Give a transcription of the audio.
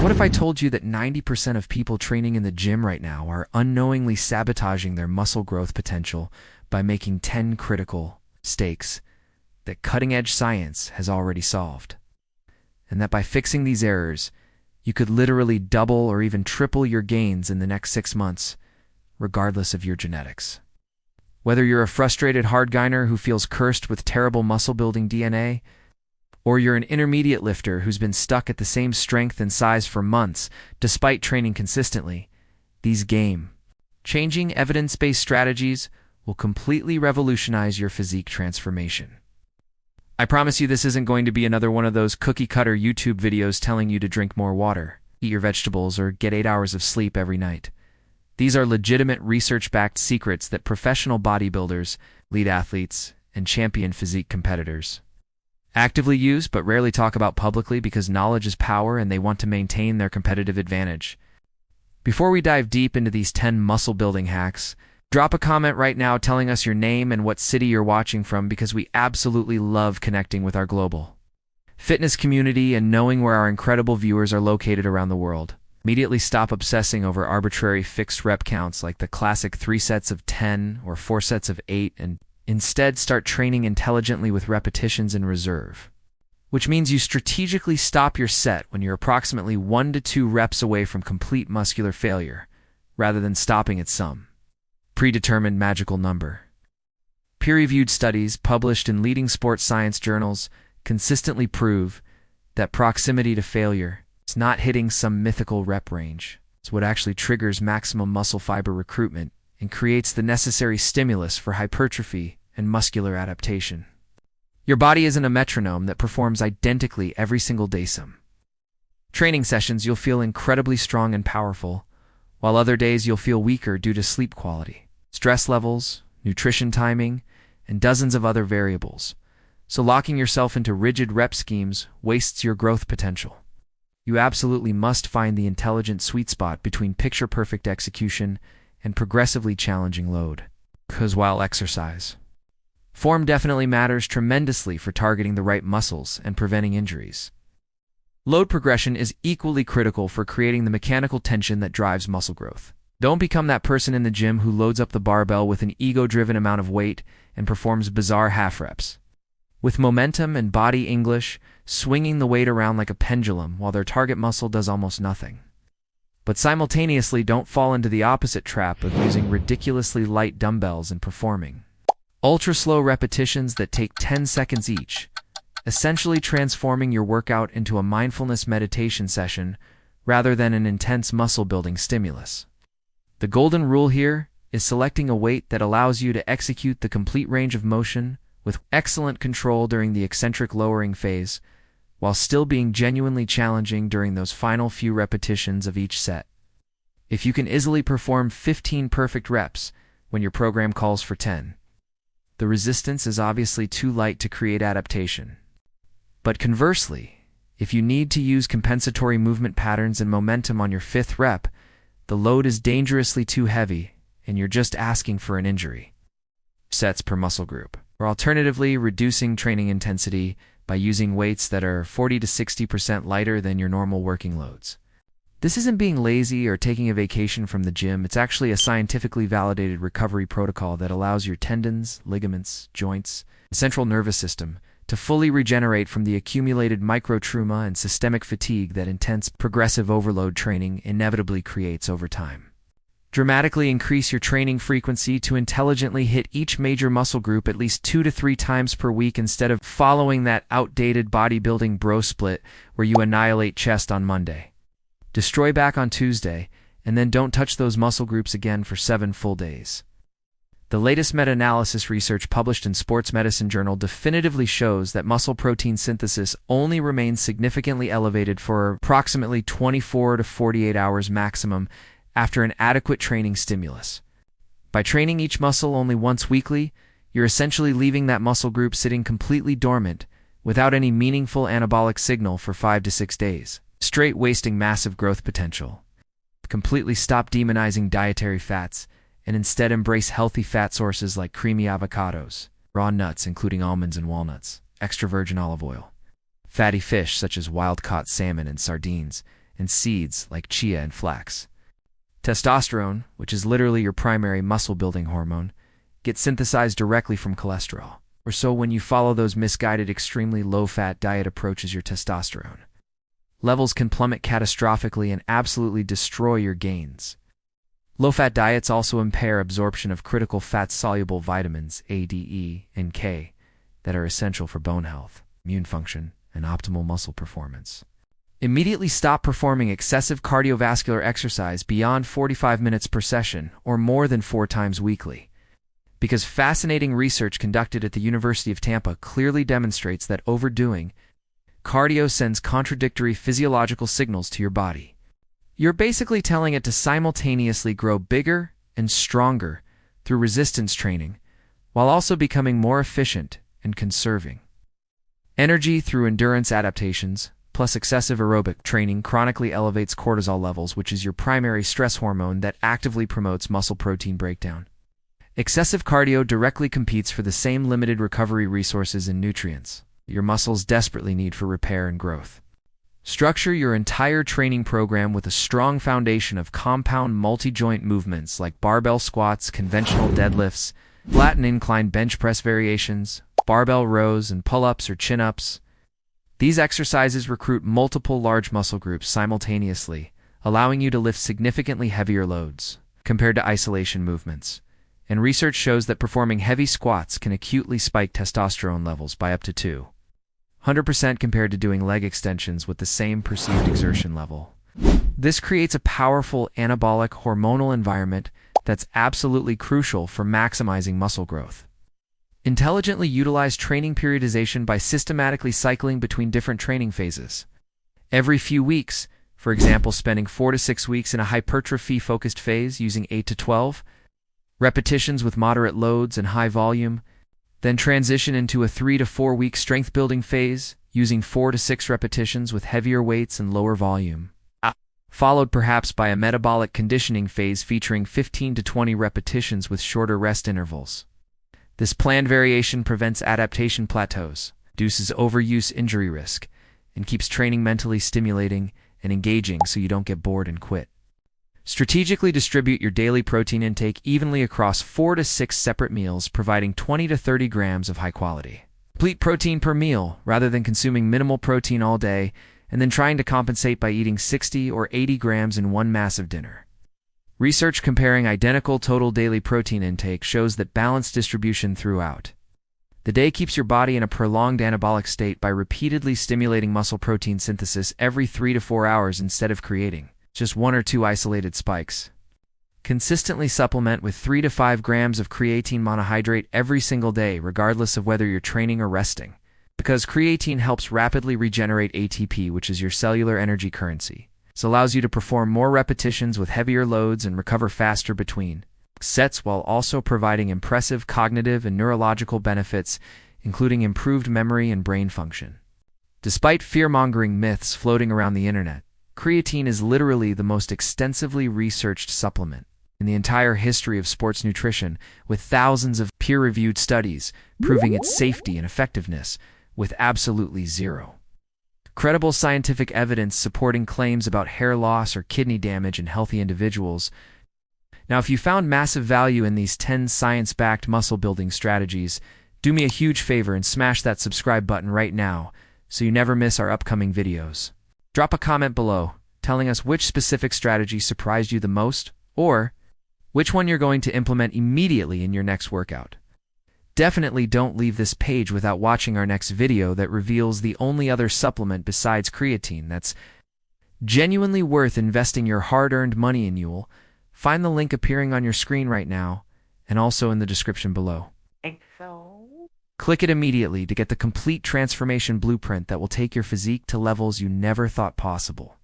What if I told you that 90% of people training in the gym right now are unknowingly sabotaging their muscle growth potential by making 10 critical mistakes that cutting-edge science has already solved? And that by fixing these errors, you could literally double or even triple your gains in the next 6 months, regardless of your genetics. Whether you're a frustrated hardgainer who feels cursed with terrible muscle-building DNA, or you're an intermediate lifter who's been stuck at the same strength and size for months despite training consistently, these game-changing evidence-based strategies will completely revolutionize your physique transformation. I promise you this isn't going to be another one of those cookie-cutter YouTube videos telling you to drink more water, eat your vegetables, or get 8 hours of sleep every night. These are legitimate research-backed secrets that professional bodybuilders, elite athletes, and champion physique competitors actively use but rarely talk about publicly because knowledge is power and they want to maintain their competitive advantage. Before we dive deep into these 10 muscle-building hacks, drop a comment right now telling us your name and what city you're watching from because we absolutely love connecting with our global fitness community and knowing where our incredible viewers are located around the world. Immediately stop obsessing over arbitrary fixed rep counts like the classic 3 sets of 10 or 4 sets of 8 and instead start training intelligently with repetitions in reserve, which means you strategically stop your set when you're approximately 1 to 2 reps away from complete muscular failure, rather than stopping at some predetermined magical number. Peer-reviewed studies published in leading sports science journals consistently prove that proximity to failure is not hitting some mythical rep range. It's what actually triggers maximum muscle fiber recruitment and creates the necessary stimulus for hypertrophy and muscular adaptation. Your body isn't a metronome that performs identically every single day. Some training sessions you'll feel incredibly strong and powerful, while other days you'll feel weaker due to sleep quality, stress levels, nutrition timing, and dozens of other variables. So locking yourself into rigid rep schemes wastes your growth potential. You absolutely must find the intelligent sweet spot between picture-perfect execution and progressively challenging load. Because while exercise form definitely matters tremendously for targeting the right muscles and preventing injuries, load progression is equally critical for creating the mechanical tension that drives muscle growth. Don't become that person in the gym who loads up the barbell with an ego-driven amount of weight and performs bizarre half reps, with momentum and body English, swinging the weight around like a pendulum while their target muscle does almost nothing. But simultaneously don't fall into the opposite trap of using ridiculously light dumbbells and performing ultra-slow repetitions that take 10 seconds each, essentially transforming your workout into a mindfulness meditation session rather than an intense muscle-building stimulus. The golden rule here is selecting a weight that allows you to execute the complete range of motion with excellent control during the eccentric lowering phase, while still being genuinely challenging during those final few repetitions of each set. If you can easily perform 15 perfect reps when your program calls for 10, the resistance is obviously too light to create adaptation. But conversely, if you need to use compensatory movement patterns and momentum on your 5th rep, the load is dangerously too heavy and you're just asking for an injury. Sets per muscle group. Or alternatively, reducing training intensity by using weights that are 40 to 60% lighter than your normal working loads. This isn't being lazy or taking a vacation from the gym. It's actually a scientifically validated recovery protocol that allows your tendons, ligaments, joints, and central nervous system to fully regenerate from the accumulated microtrauma and systemic fatigue that intense progressive overload training inevitably creates over time. Dramatically increase your training frequency to intelligently hit each major muscle group at least 2 to 3 times per week instead of following that outdated bodybuilding bro split where you annihilate chest on Monday, destroy back on Tuesday, and then don't touch those muscle groups again for 7 full days. The latest meta-analysis research published in Sports Medicine Journal definitively shows that muscle protein synthesis only remains significantly elevated for approximately 24 to 48 hours maximum after an adequate training stimulus. By training each muscle only once weekly, you're essentially leaving that muscle group sitting completely dormant without any meaningful anabolic signal for 5 to 6 days, straight wasting massive growth potential. Completely stop demonizing dietary fats and instead embrace healthy fat sources like creamy avocados, raw nuts including almonds and walnuts, extra virgin olive oil, fatty fish such as wild-caught salmon and sardines, and seeds like chia and flax. Testosterone, which is literally your primary muscle-building hormone, gets synthesized directly from cholesterol, or so when you follow those misguided, extremely low-fat diet approaches your testosterone. Levels can plummet catastrophically and absolutely destroy your gains. Low-fat diets also impair absorption of critical fat-soluble vitamins A, D, E, and K that are essential for bone health, immune function, and optimal muscle performance. Immediately stop performing excessive cardiovascular exercise beyond 45 minutes per session or more than 4 times weekly, because fascinating research conducted at the University of Tampa clearly demonstrates that overdoing cardio sends contradictory physiological signals to your body. You're basically telling it to simultaneously grow bigger and stronger through resistance training, while also becoming more efficient and conserving energy through endurance adaptations, plus excessive aerobic training chronically elevates cortisol levels, which is your primary stress hormone that actively promotes muscle protein breakdown. Excessive cardio directly competes for the same limited recovery resources and nutrients your muscles desperately need for repair and growth. Structure your entire training program with a strong foundation of compound multi-joint movements like barbell squats, conventional deadlifts, flat and incline bench press variations, barbell rows, and pull-ups or chin-ups. These exercises recruit multiple large muscle groups simultaneously, allowing you to lift significantly heavier loads compared to isolation movements. And research shows that performing heavy squats can acutely spike testosterone levels by up to 200% compared to doing leg extensions with the same perceived exertion level. This creates a powerful anabolic hormonal environment that's absolutely crucial for maximizing muscle growth. Intelligently utilize training periodization by systematically cycling between different training phases. Every few weeks, for example, spending 4 to 6 weeks in a hypertrophy-focused phase using 8 to 12 repetitions with moderate loads and high volume, then transition into a 3 to 4 week strength building phase using 4 to 6 repetitions with heavier weights and lower volume, followed perhaps by a metabolic conditioning phase featuring 15 to 20 repetitions with shorter rest intervals. This planned variation prevents adaptation plateaus, reduces overuse injury risk, and keeps training mentally stimulating and engaging so you don't get bored and quit. Strategically distribute your daily protein intake evenly across 4 to 6 separate meals, providing 20 to 30 grams of high-quality, complete protein per meal rather than consuming minimal protein all day and then trying to compensate by eating 60 or 80 grams in one massive dinner. Research comparing identical total daily protein intake shows that balanced distribution throughout the day keeps your body in a prolonged anabolic state by repeatedly stimulating muscle protein synthesis every 3 to 4 hours instead of creating just 1 or 2 isolated spikes. Consistently supplement with 3 to 5 grams of creatine monohydrate every single day, regardless of whether you're training or resting, because creatine helps rapidly regenerate ATP, which is your cellular energy currency. This allows you to perform more repetitions with heavier loads and recover faster between sets, while also providing impressive cognitive and neurological benefits, including improved memory and brain function. Despite fear-mongering myths floating around the internet, creatine is literally the most extensively researched supplement in the entire history of sports nutrition, with thousands of peer-reviewed studies proving its safety and effectiveness, with absolutely zero credible scientific evidence supporting claims about hair loss or kidney damage in healthy individuals. Now, if you found massive value in these 10 science-backed muscle-building strategies, do me a huge favor and smash that subscribe button right now so you never miss our upcoming videos. Drop a comment below telling us which specific strategy surprised you the most, or which one you're going to implement immediately in your next workout. Definitely don't leave this page without watching our next video that reveals the only other supplement besides creatine that's genuinely worth investing your hard-earned money in. You'll find the link appearing on your screen right now and also in the description below. Click it immediately to get the complete transformation blueprint that will take your physique to levels you never thought possible.